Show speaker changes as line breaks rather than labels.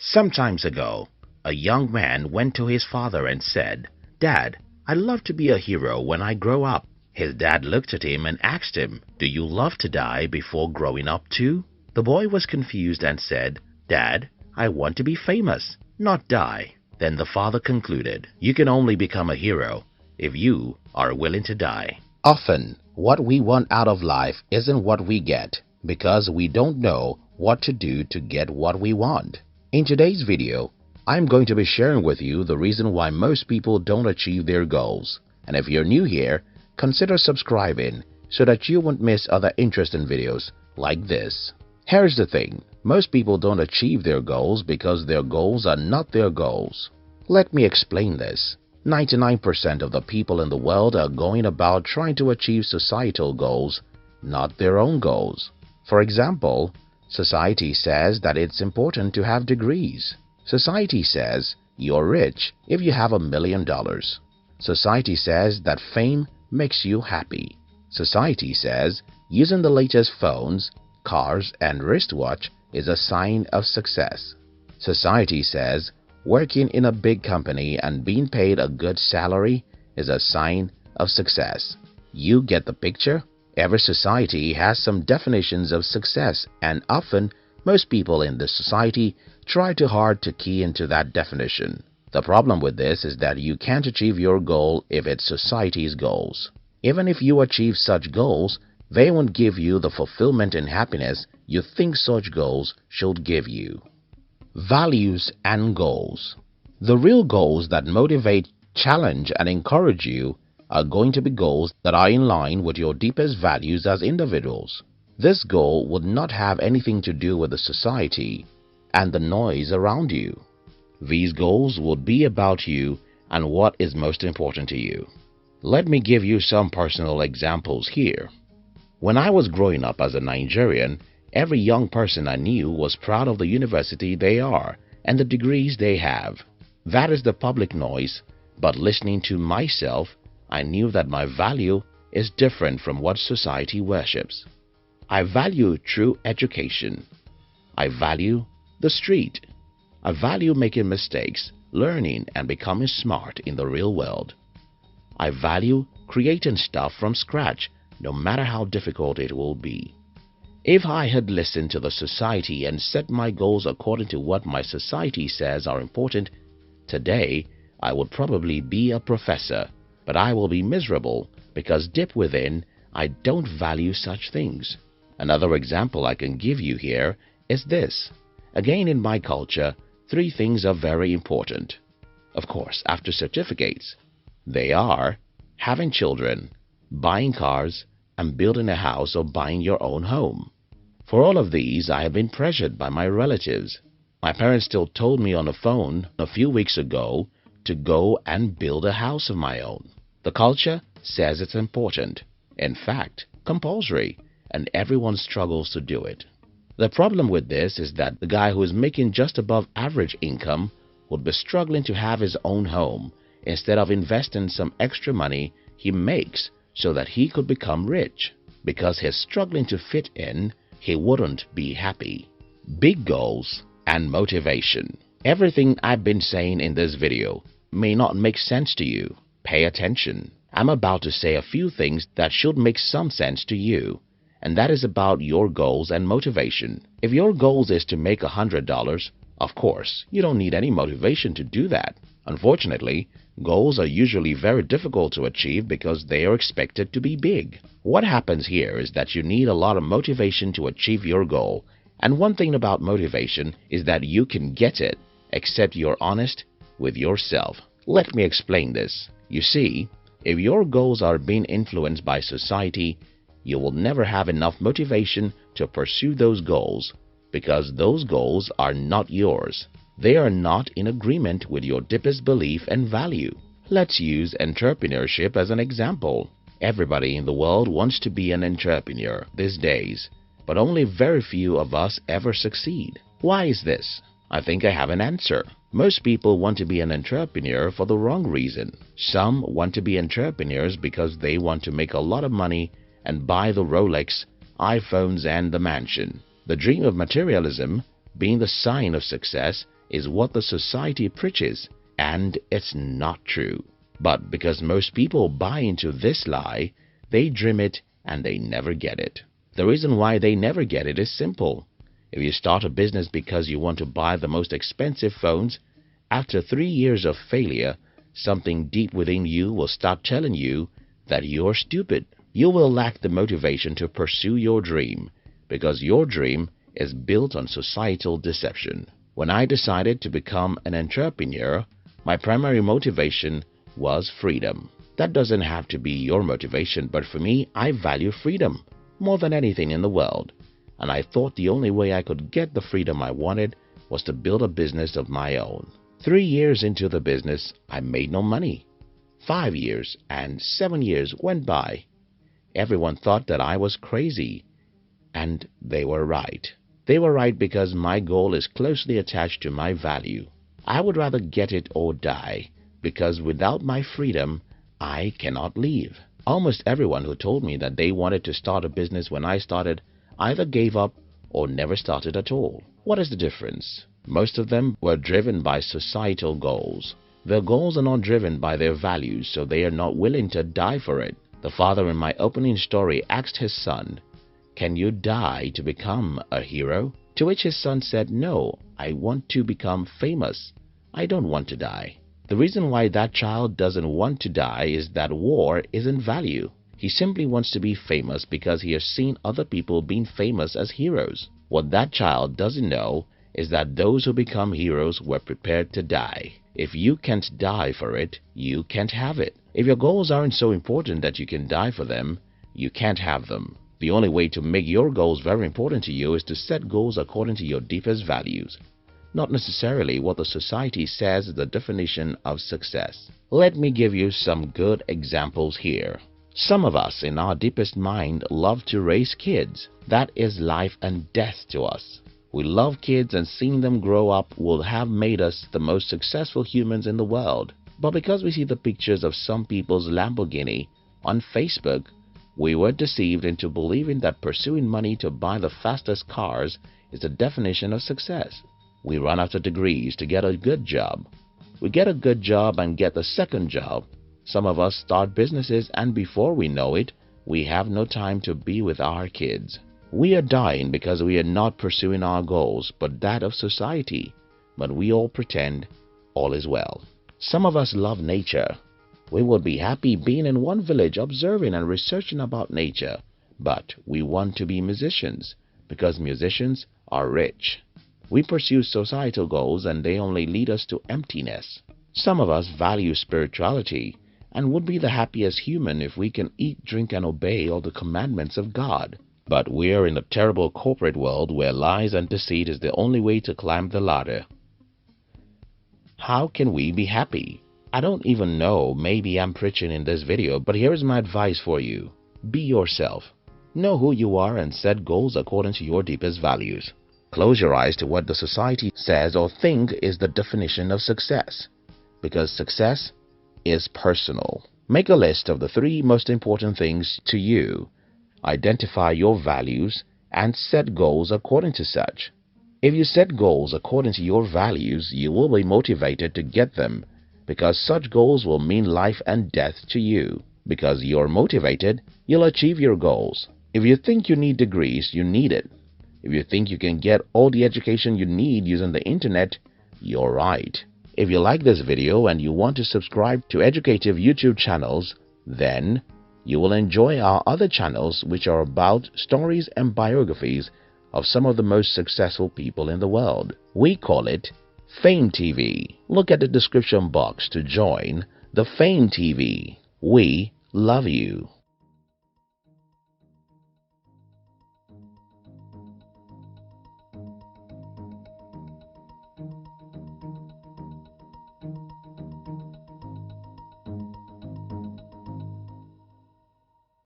Some times ago, a young man went to his father and said, "Dad, I'd love to be a hero when I grow up." His dad looked at him and asked him, "Do you love to die before growing up too?" The boy was confused and said, "Dad, I want to be famous, not die." Then the father concluded, "You can only become a hero if you are willing to die." Often, what we want out of life isn't what we get because we don't know what to do to get what we want. In today's video, I'm going to be sharing with you the reason why most people don't achieve their goals. And if you're new here, consider subscribing so that you won't miss other interesting videos like this. Here's the thing, most people don't achieve their goals because their goals are not their goals. Let me explain this. 99% of the people in the world are going about trying to achieve societal goals, not their own goals. For example, society says that it's important to have degrees. Society says you're rich if you have $1 million. Society says that fame makes you happy. Society says using the latest phones, cars, and wristwatch is a sign of success. Society says working in a big company and being paid a good salary is a sign of success. You get the picture? Every society has some definitions of success, and often most people in this society try too hard to key into that definition. The problem with this is that you can't achieve your goal if it's society's goals. Even if you achieve such goals, they won't give you the fulfillment and happiness you think such goals should give you. Values and goals. The real goals that motivate, challenge, and encourage you are going to be goals that are in line with your deepest values as individuals. This goal would not have anything to do with the society and the noise around you. These goals would be about you and what is most important to you. Let me give you some personal examples here. When I was growing up as a Nigerian, every young person I knew was proud of the university they are and the degrees they have. That is the public noise, but listening to myself, I knew that my value is different from what society worships. I value true education. I value the street. I value making mistakes, learning, and becoming smart in the real world. I value creating stuff from scratch, no matter how difficult it will be. If I had listened to the society and set my goals according to what my society says are important, today I would probably be a professor, but I will be miserable because deep within I don't value such things. Another example I can give you here is this. Again, in my culture, 3 things are very important. Of course, after certificates. They are having children, buying cars, and building a house or buying your own home. For all of these, I have been pressured by my relatives. My parents still told me on the phone a few weeks ago to go and build a house of my own. The culture says it's important, in fact, compulsory, and everyone struggles to do it. The problem with this is that the guy who is making just above average income would be struggling to have his own home instead of investing some extra money he makes so that he could become rich. Because he's struggling to fit in, he wouldn't be happy. Big goals and motivation. Everything I've been saying in this video may not make sense to you. Pay attention. I'm about to say a few things that should make some sense to you, and that is about your goals and motivation. If your goals is to make $100, of course, you don't need any motivation to do that. Unfortunately, goals are usually very difficult to achieve because they are expected to be big. What happens here is that you need a lot of motivation to achieve your goal, and one thing about motivation is that you can get it, except you're honest with yourself. Let me explain this. You see, if your goals are being influenced by society, you will never have enough motivation to pursue those goals because those goals are not yours. They are not in agreement with your deepest belief and value. Let's use entrepreneurship as an example. Everybody in the world wants to be an entrepreneur these days, but only very few of us ever succeed. Why is this? I think I have an answer. Most people want to be an entrepreneur for the wrong reason. Some want to be entrepreneurs because they want to make a lot of money and buy the Rolex, iPhones, and the mansion. The dream of materialism being the sign of success is what the society preaches, and it's not true. But because most people buy into this lie, they dream it and they never get it. The reason why they never get it is simple. If you start a business because you want to buy the most expensive phones, after 3 years of failure, something deep within you will start telling you that you're stupid. You will lack the motivation to pursue your dream because your dream is built on societal deception. When I decided to become an entrepreneur, my primary motivation was freedom. That doesn't have to be your motivation, but for me, I value freedom more than anything in the world. And I thought the only way I could get the freedom I wanted was to build a business of my own. 3 years into the business, I made no money. 5 years and 7 years went by. Everyone thought that I was crazy. And they were right. They were right because my goal is closely attached to my value. I would rather get it or die, because without my freedom, I cannot leave. Almost everyone who told me that they wanted to start a business when I started either gave up or never started at all. What is the difference? Most of them were driven by societal goals. Their goals are not driven by their values, so they are not willing to die for it. The father in my opening story asked his son, "Can you die to become a hero?" To which his son said, "No, I want to become famous. I don't want to die." The reason why that child doesn't want to die is that war isn't value. He simply wants to be famous because he has seen other people being famous as heroes. What that child doesn't know is that those who become heroes were prepared to die. If you can't die for it, you can't have it. If your goals aren't so important that you can die for them, you can't have them. The only way to make your goals very important to you is to set goals according to your deepest values, not necessarily what the society says is the definition of success. Let me give you some good examples here. Some of us in our deepest mind love to raise kids. That is life and death to us. We love kids, and seeing them grow up will have made us the most successful humans in the world. But because we see the pictures of some people's Lamborghini on Facebook, we were deceived into believing that pursuing money to buy the fastest cars is the definition of success. We run after degrees to get a good job. We get a good job and get the second job. Some of us start businesses, and before we know it, we have no time to be with our kids. We are dying because we are not pursuing our goals, but that of society. But we all pretend all is well. Some of us love nature. We would be happy being in one village observing and researching about nature. But we want to be musicians because musicians are rich. We pursue societal goals and they only lead us to emptiness. Some of us value spirituality and would be the happiest human if we can eat, drink and obey all the commandments of God. But we are in a terrible corporate world where lies and deceit is the only way to climb the ladder. How can we be happy? I don't even know, maybe I'm preaching in this video, but here is my advice for you. Be yourself. Know who you are and set goals according to your deepest values. Close your eyes to what the society says or think is the definition of success, because success is personal. Make a list of the 3 most important things to you. Identify your values and set goals according to such. If you set goals according to your values, you will be motivated to get them, because such goals will mean life and death to you. Because you're motivated, you'll achieve your goals. If you think you need degrees, you need it. If you think you can get all the education you need using the internet, you're right. If you like this video and you want to subscribe to educative YouTube channels, then you will enjoy our other channels which are about stories and biographies of some of the most successful people in the world. We call it Fame TV. Look at the description box to join the Fame TV. We love you.